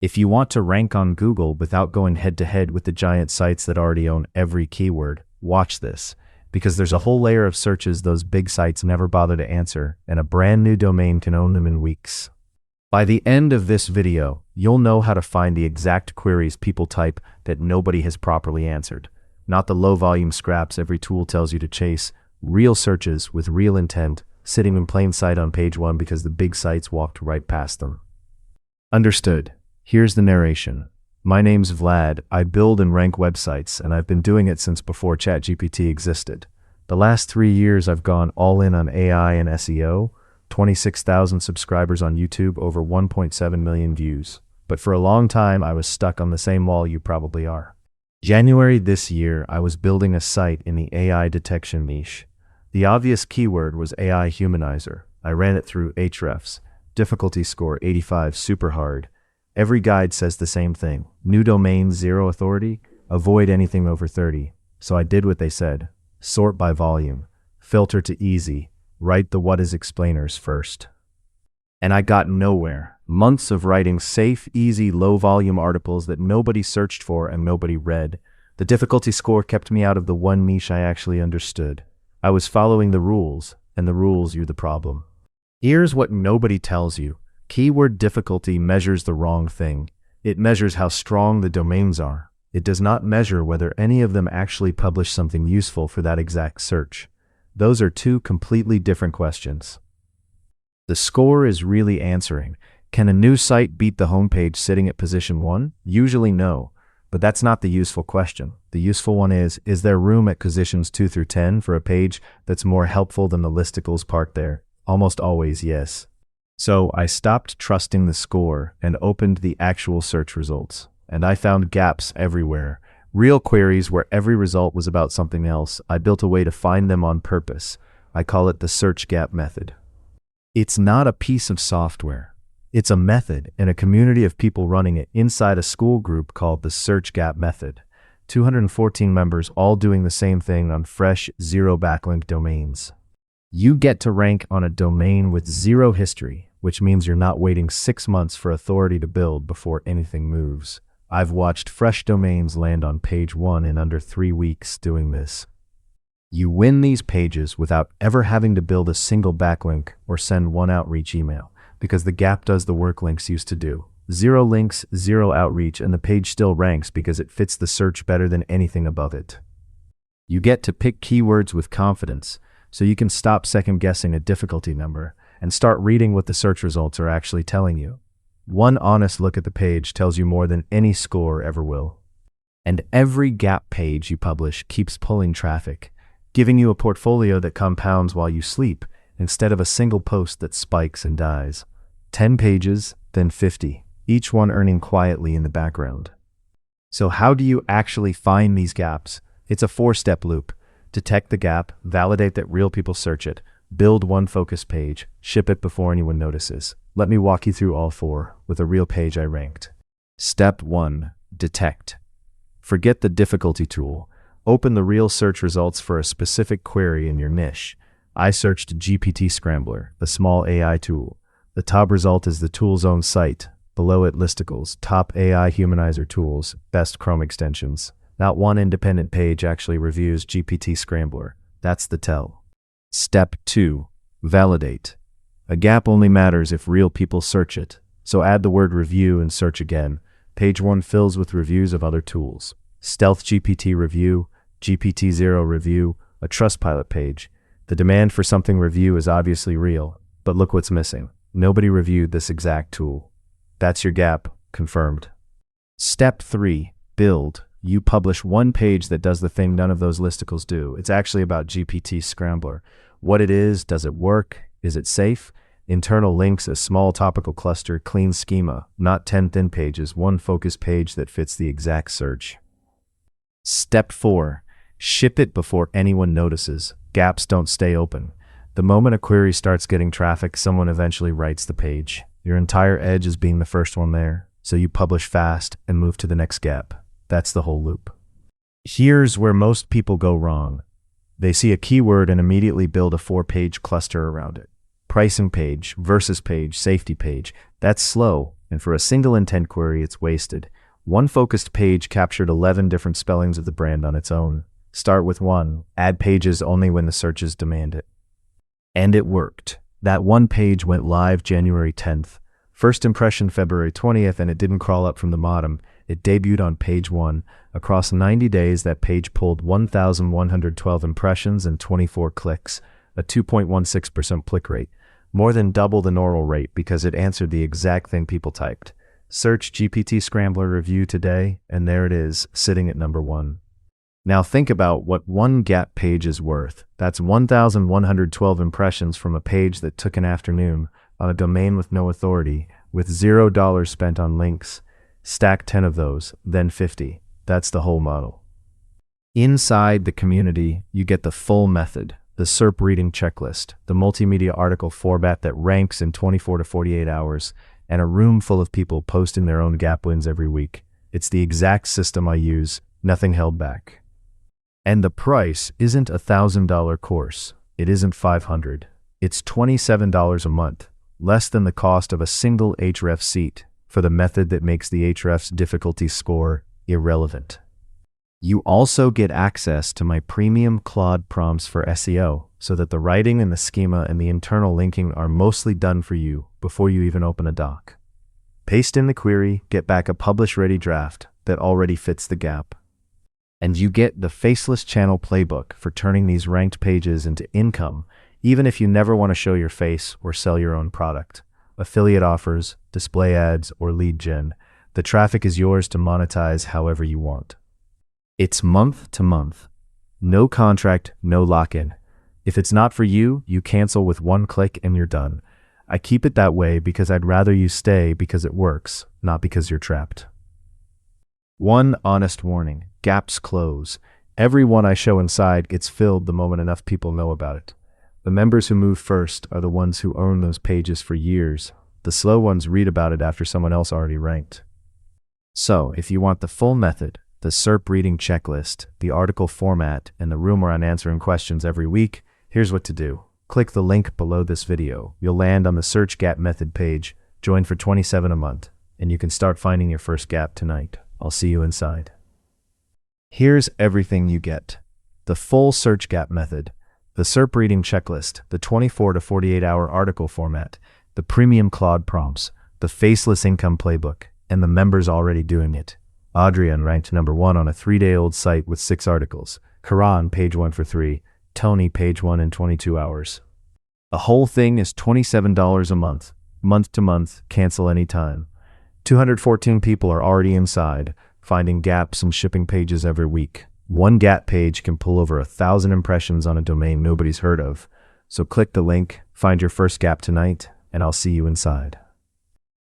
If you want to rank on Google without going head-to-head with the giant sites that already own every keyword, watch this, because there's a whole layer of searches those big sites never bother to answer, and a brand new domain can own them in weeks. By the end of this video, you'll know how to find the exact queries people type that nobody has properly answered. Not the low-volume scraps every tool tells you to chase, real searches with real intent, sitting in plain sight on page 1 because the big sites walked right past them. Understood. Here's the narration. My name's Vlad. I build and rank websites, and I've been doing it since before ChatGPT existed. The last 3 years I've gone all in on AI and SEO, 26,000 subscribers on YouTube, over 1.7 million views. But for a long time, I was stuck on the same wall you probably are. January this year, I was building a site in the AI detection niche. The obvious keyword was AI humanizer. I ran it through Ahrefs, difficulty score 85, super hard. Every guide says the same thing. New domain, 0 authority, avoid anything over 30. So I did what they said. Sort by volume, filter to easy, write the what is explainers first. And I got nowhere. Months of writing safe, easy, low-volume articles that nobody searched for and nobody read. The difficulty score kept me out of the one niche I actually understood. I was following the rules, and the rules are the problem. Here's what nobody tells you. Keyword difficulty measures the wrong thing. It measures how strong the domains are. It does not measure whether any of them actually publish something useful for that exact search. Those are two completely different questions. The score is really answering, can a new site beat the homepage sitting at position 1? Usually no, but that's not the useful question. The useful one is there room at positions 2 through 10 for a page that's more helpful than the listicles parked there? Almost always yes. So I stopped trusting the score and opened the actual search results. And I found gaps everywhere. Real queries where every result was about something else. I built a way to find them on purpose. I call it the search gap method. It's not a piece of software. It's a method and a community of people running it inside a school group called the search gap method. 214 members all doing the same thing on fresh, zero backlink domains. You get to rank on a domain with zero history, which means you're not waiting 6 months for authority to build before anything moves. I've watched fresh domains land on page 1 in under 3 weeks doing this. You win these pages without ever having to build a single backlink or send one outreach email, because the gap does the work links used to do. 0 links, 0 outreach, and the page still ranks because it fits the search better than anything above it. You get to pick keywords with confidence, so you can stop second-guessing a difficulty number and start reading what the search results are actually telling you. One honest look at the page tells you more than any score ever will. And every gap page you publish keeps pulling traffic, giving you a portfolio that compounds while you sleep, instead of a single post that spikes and dies. 10 pages, then 50, each one earning quietly in the background. So how do you actually find these gaps? It's a 4-step loop. Detect the gap, validate that real people search it, build one focus page, ship it before anyone notices. Let me walk you through all 4 with a real page I ranked. Step 1. Detect. Forget the difficulty tool. Open the real search results for a specific query in your niche. I searched GPT Scrambler, the small AI tool. The top result is the tool's own site. Below it, listicles, top AI humanizer tools, best Chrome extensions. Not one independent page actually reviews GPT Scrambler. That's the tell. Step 2. Validate. A gap only matters if real people search it. So add the word review and search again. Page 1 fills with reviews of other tools. Stealth GPT review, GPT-0 review, a Trustpilot page. The demand for something review is obviously real, but look what's missing. Nobody reviewed this exact tool. That's your gap, confirmed. Step 3. Build. You publish one page that does the thing none of those listicles do. It's actually about GPT Scrambler. What it is, does it work, is it safe? Internal links, a small topical cluster, clean schema, not 10 thin pages, one focus page that fits the exact search. Step 4. Ship it before anyone notices. Gaps don't stay open. The moment a query starts getting traffic, someone eventually writes the page. Your entire edge is being the first one there, so you publish fast and move to the next gap. That's the whole loop. Here's where most people go wrong. They see a keyword and immediately build a 4-page cluster around it. Pricing page, versus page, safety page. That's slow, And for a single intent query, it's wasted. One focused page captured 11 different spellings of the brand on its own. Start with one, add pages only when the searches demand it. And it worked. That one page went live January 10th. First impression February 20th, and it didn't crawl up from the bottom. It debuted on page 1. Across 90 days, that page pulled 1,112 impressions and 24 clicks, a 2.16% click rate, more than double the normal rate because it answered the exact thing people typed. Search GPT Scrambler review today, and there it is, sitting at number 1. Now think about what one Gap page is worth. That's 1,112 impressions from a page that took an afternoon on a domain with no authority, with $0 spent on links. Stack 10 of those, then 50. That's the whole model. Inside the community, you get the full method, the SERP reading checklist, the multimedia article format that ranks in 24 to 48 hours, and a room full of people posting their own Gap wins every week. It's the exact system I use, nothing held back. And the price isn't a $1,000 course. It isn't $500. It's $27 a month, less than the cost of a single Href seat for the method that makes the Href's difficulty score irrelevant. You also get access to my premium Claude prompts for SEO, so that the writing and the schema and the internal linking are mostly done for you before you even open a doc. Paste in the query, get back a publish-ready draft that already fits the gap. And you get the faceless channel playbook for turning these ranked pages into income, even if you never want to show your face or sell your own product. Affiliate offers, display ads, or lead gen. The traffic is yours to monetize however you want. It's month to month. No contract, no lock-in. If it's not for you, you cancel with one click and you're done. I keep it that way because I'd rather you stay because it works, not because you're trapped. One honest warning, gaps close. Every one I show inside gets filled the moment enough people know about it. The members who move first are the ones who own those pages for years. The slow ones read about it after someone else already ranked. So, if you want the full method, the SERP reading checklist, the article format, and the room where I'm answering questions every week, here's what to do. Click the link below this video. You'll land on the Search Gap Method page, join for $27 a month, and you can start finding your first gap tonight. I'll see you inside. Here's everything you get. The full Search Gap Method, the SERP reading checklist, the 24 to 48 hour article format, the premium Claude prompts, the faceless income playbook, and the members already doing it. Adrian ranked number 1 on a 3-day-old site with 6 articles. Karan, page 1 for 3. Tony, page 1 in 22 hours. The whole thing is $27 a month to month, cancel anytime. 214 people are already inside, finding gaps and shipping pages every week. One Gap page can pull over 1,000 impressions on a domain nobody's heard of. So click the link, find your first gap tonight, and I'll see you inside.